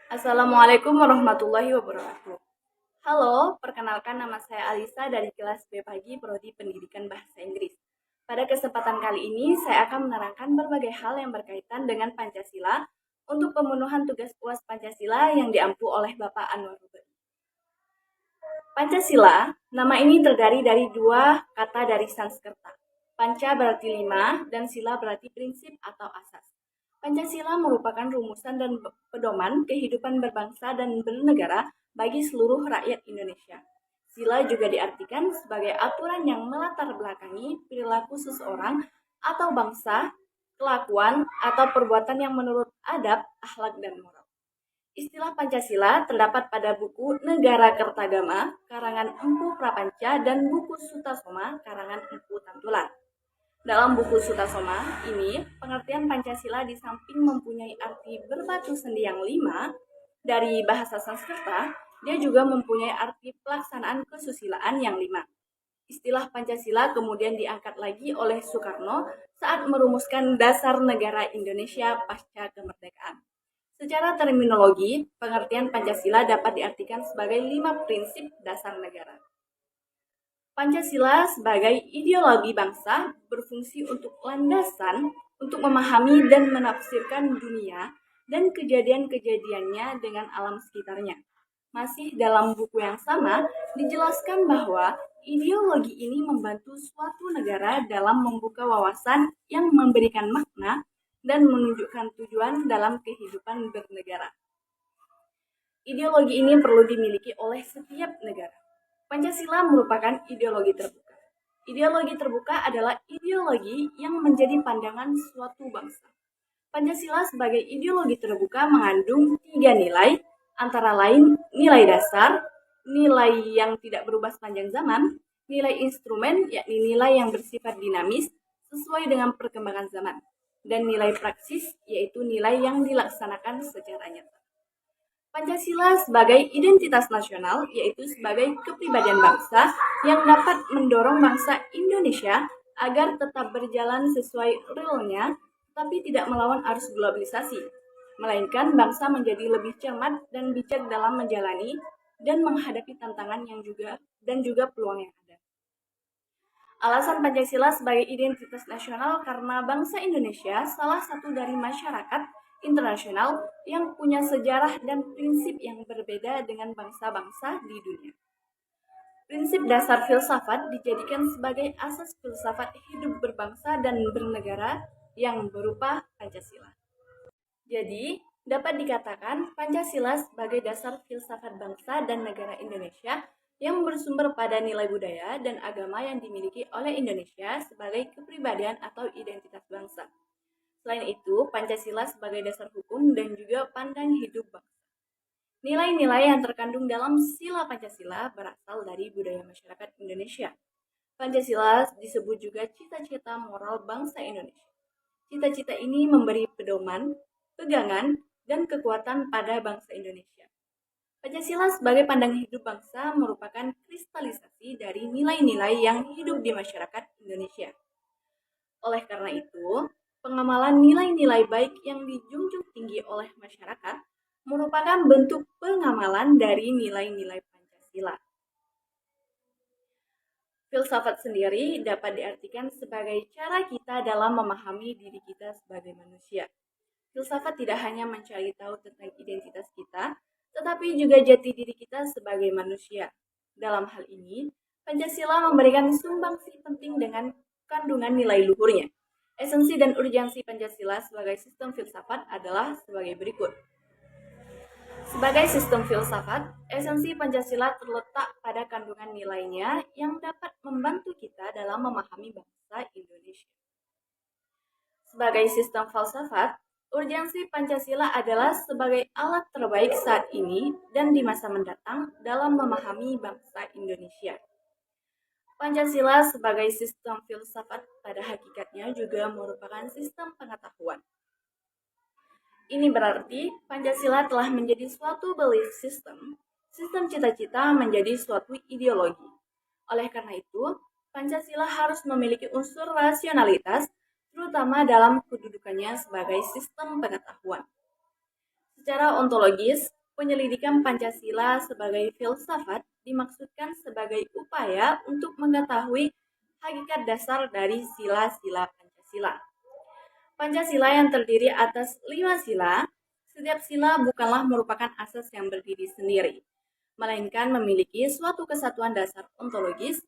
Assalamualaikum warahmatullahi wabarakatuh. Halo, perkenalkan nama saya Alisa dari kelas B Pagi Prodi Pendidikan Bahasa Inggris. Pada kesempatan kali ini, saya akan menerangkan berbagai hal yang berkaitan dengan Pancasila untuk pemenuhan tugas UAS Pancasila yang diampu oleh Bapak Anwar Rubeni. Pancasila, nama ini terdiri dari dua kata dari Sanskerta. Panca berarti lima dan sila berarti prinsip atau asas. Pancasila merupakan rumusan dan pedoman kehidupan berbangsa dan bernegara bagi seluruh rakyat Indonesia. Sila juga diartikan sebagai aturan yang melatar belakangi perilaku seseorang atau bangsa, kelakuan, atau perbuatan yang menurut adab, akhlak, dan moral. Istilah Pancasila terdapat pada buku Negara Kertagama, karangan Empu Prapanca, dan buku Sutasoma, karangan Empu Tantular. Dalam buku Sutasoma ini, pengertian Pancasila di samping mempunyai arti berbatu sendi yang lima dari bahasa Sanskerta, dia juga mempunyai arti pelaksanaan kesusilaan yang lima. Istilah Pancasila kemudian diangkat lagi oleh Soekarno saat merumuskan dasar negara Indonesia pasca kemerdekaan. Secara terminologi, pengertian Pancasila dapat diartikan sebagai 5 prinsip dasar negara. Pancasila sebagai ideologi bangsa berfungsi untuk landasan untuk memahami dan menafsirkan dunia dan kejadian-kejadiannya dengan alam sekitarnya. Masih dalam buku yang sama, dijelaskan bahwa ideologi ini membantu suatu negara dalam membuka wawasan yang memberikan makna dan menunjukkan tujuan dalam kehidupan bernegara. Ideologi ini perlu dimiliki oleh setiap negara. Pancasila merupakan ideologi terbuka. Ideologi terbuka adalah ideologi yang menjadi pandangan suatu bangsa. Pancasila sebagai ideologi terbuka mengandung 3 nilai, antara lain nilai dasar, nilai yang tidak berubah sepanjang zaman, nilai instrumen, yakni nilai yang bersifat dinamis sesuai dengan perkembangan zaman, dan nilai praksis, yaitu nilai yang dilaksanakan secara nyata. Pancasila sebagai identitas nasional, yaitu sebagai kepribadian bangsa yang dapat mendorong bangsa Indonesia agar tetap berjalan sesuai realnya, tapi tidak melawan arus globalisasi, melainkan bangsa menjadi lebih cermat dan bijak dalam menjalani dan menghadapi tantangan yang juga peluang yang ada. Alasan Pancasila sebagai identitas nasional karena bangsa Indonesia salah satu dari masyarakat internasional yang punya sejarah dan prinsip yang berbeda dengan bangsa-bangsa di dunia. Prinsip dasar filsafat dijadikan sebagai asas filsafat hidup berbangsa dan bernegara yang berupa Pancasila. Jadi, dapat dikatakan Pancasila sebagai dasar filsafat bangsa dan negara Indonesia yang bersumber pada nilai budaya dan agama yang dimiliki oleh Indonesia sebagai kepribadian atau identitas bangsa. Selain itu, Pancasila sebagai dasar hukum dan juga pandang hidup bangsa. Nilai-nilai yang terkandung dalam sila Pancasila berasal dari budaya masyarakat Indonesia. Pancasila disebut juga cita-cita moral bangsa Indonesia. Cita-cita ini memberi pedoman, pegangan, dan kekuatan pada bangsa Indonesia. Pancasila sebagai pandangan hidup bangsa merupakan kristalisasi dari nilai-nilai yang hidup di masyarakat Indonesia. Oleh karena itu, pengamalan nilai-nilai baik yang dijunjung tinggi oleh masyarakat merupakan bentuk pengamalan dari nilai-nilai Pancasila. Filsafat sendiri dapat diartikan sebagai cara kita dalam memahami diri kita sebagai manusia. Filsafat tidak hanya mencari tahu tentang identitas kita, tetapi juga jati diri kita sebagai manusia. Dalam hal ini, Pancasila memberikan sumbangsi penting dengan kandungan nilai luhurnya. Esensi dan urgensi Pancasila sebagai sistem filsafat adalah sebagai berikut. Sebagai sistem filsafat, esensi Pancasila terletak pada kandungan nilainya yang dapat membantu kita dalam memahami bangsa Indonesia. Sebagai sistem filsafat, urgensi Pancasila adalah sebagai alat terbaik saat ini dan di masa mendatang dalam memahami bangsa Indonesia. Pancasila sebagai sistem filsafat pada hakikatnya juga merupakan sistem pengetahuan. Ini berarti Pancasila telah menjadi suatu belief system, sistem cita-cita menjadi suatu ideologi. Oleh karena itu, Pancasila harus memiliki unsur rasionalitas, terutama dalam kedudukannya sebagai sistem pengetahuan. Secara ontologis, Penyelidikan Pancasila sebagai filsafat dimaksudkan sebagai upaya untuk mengetahui hakikat dasar dari sila-sila Pancasila. Pancasila yang terdiri atas 5 sila, setiap sila bukanlah merupakan asas yang berdiri sendiri, melainkan memiliki suatu kesatuan dasar ontologis.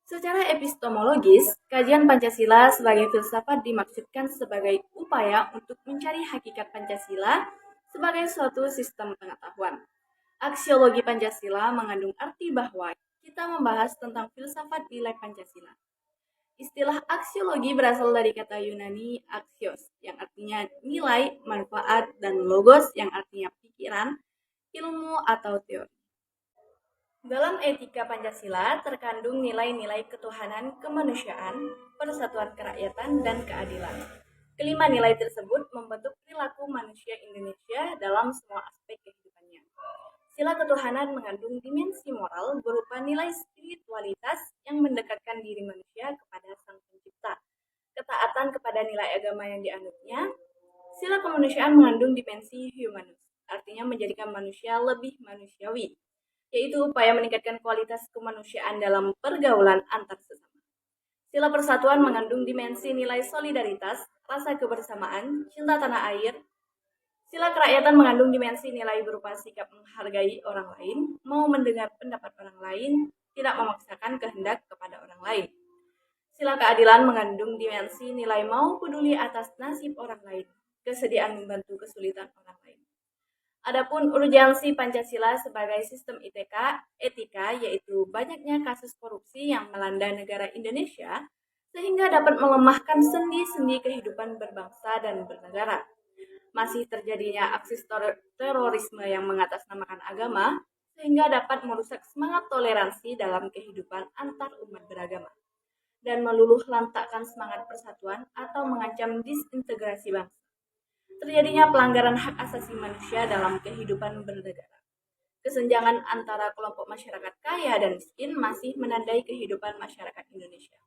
Secara epistemologis, kajian Pancasila sebagai filsafat dimaksudkan sebagai upaya untuk mencari hakikat Pancasila sebagai suatu sistem pengetahuan. Aksiologi Pancasila mengandung arti bahwa kita membahas tentang filsafat nilai Pancasila. Istilah aksiologi berasal dari kata Yunani axios, yang artinya nilai, manfaat, dan logos yang artinya pikiran, ilmu, atau teori. Dalam etika Pancasila terkandung nilai-nilai ketuhanan, kemanusiaan, persatuan kerakyatan, dan keadilan. Kelima nilai tersebut membentuk perilaku manusia Indonesia dalam semua aspek kehidupannya. Sila ketuhanan mengandung dimensi moral berupa nilai spiritualitas yang mendekatkan diri manusia kepada Sang Pencipta, ketaatan kepada nilai agama yang dianutnya. Sila kemanusiaan mengandung dimensi humanus, artinya menjadikan manusia lebih manusiawi, yaitu upaya meningkatkan kualitas kemanusiaan dalam pergaulan antar sesama. Sila persatuan mengandung dimensi nilai solidaritas, rasa kebersamaan, cinta tanah air. Sila kerakyatan mengandung dimensi nilai berupa sikap menghargai orang lain, mau mendengar pendapat orang lain, tidak memaksakan kehendak kepada orang lain. Sila keadilan mengandung dimensi nilai mau peduli atas nasib orang lain, kesediaan membantu kesulitan orang lain. Adapun urgensi Pancasila sebagai sistem etika yaitu banyaknya kasus korupsi yang melanda negara Indonesia sehingga dapat melemahkan sendi-sendi kehidupan berbangsa dan bernegara. Masih terjadinya aksi terorisme yang mengatasnamakan agama sehingga dapat merusak semangat toleransi dalam kehidupan antar umat beragama dan meluluh lantakkan semangat persatuan atau mengancam disintegrasi bangsa. Terjadinya pelanggaran hak asasi manusia dalam kehidupan bernegara. Kesenjangan antara kelompok masyarakat kaya dan miskin masih menandai kehidupan masyarakat Indonesia.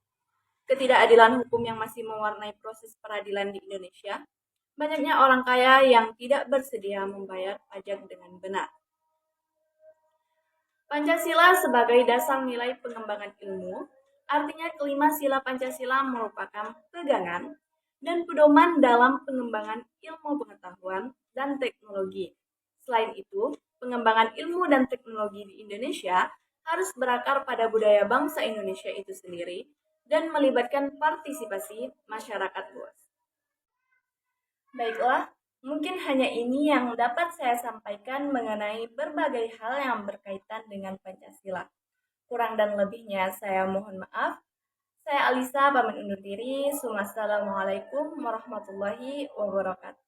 Ketidakadilan hukum yang masih mewarnai proses peradilan di Indonesia. Banyaknya orang kaya yang tidak bersedia membayar pajak dengan benar. Pancasila sebagai dasar nilai pengembangan ilmu, artinya kelima sila Pancasila merupakan pegangan dan pedoman dalam pengembangan ilmu pengetahuan dan teknologi. Selain itu, pengembangan ilmu dan teknologi di Indonesia harus berakar pada budaya bangsa Indonesia itu sendiri dan melibatkan partisipasi masyarakat luas. Baiklah, mungkin hanya ini yang dapat saya sampaikan mengenai berbagai hal yang berkaitan dengan Pancasila. Kurang dan lebihnya saya mohon maaf. Saya Alisa pamit undur diri. Wassalamualaikum warahmatullahi wabarakatuh.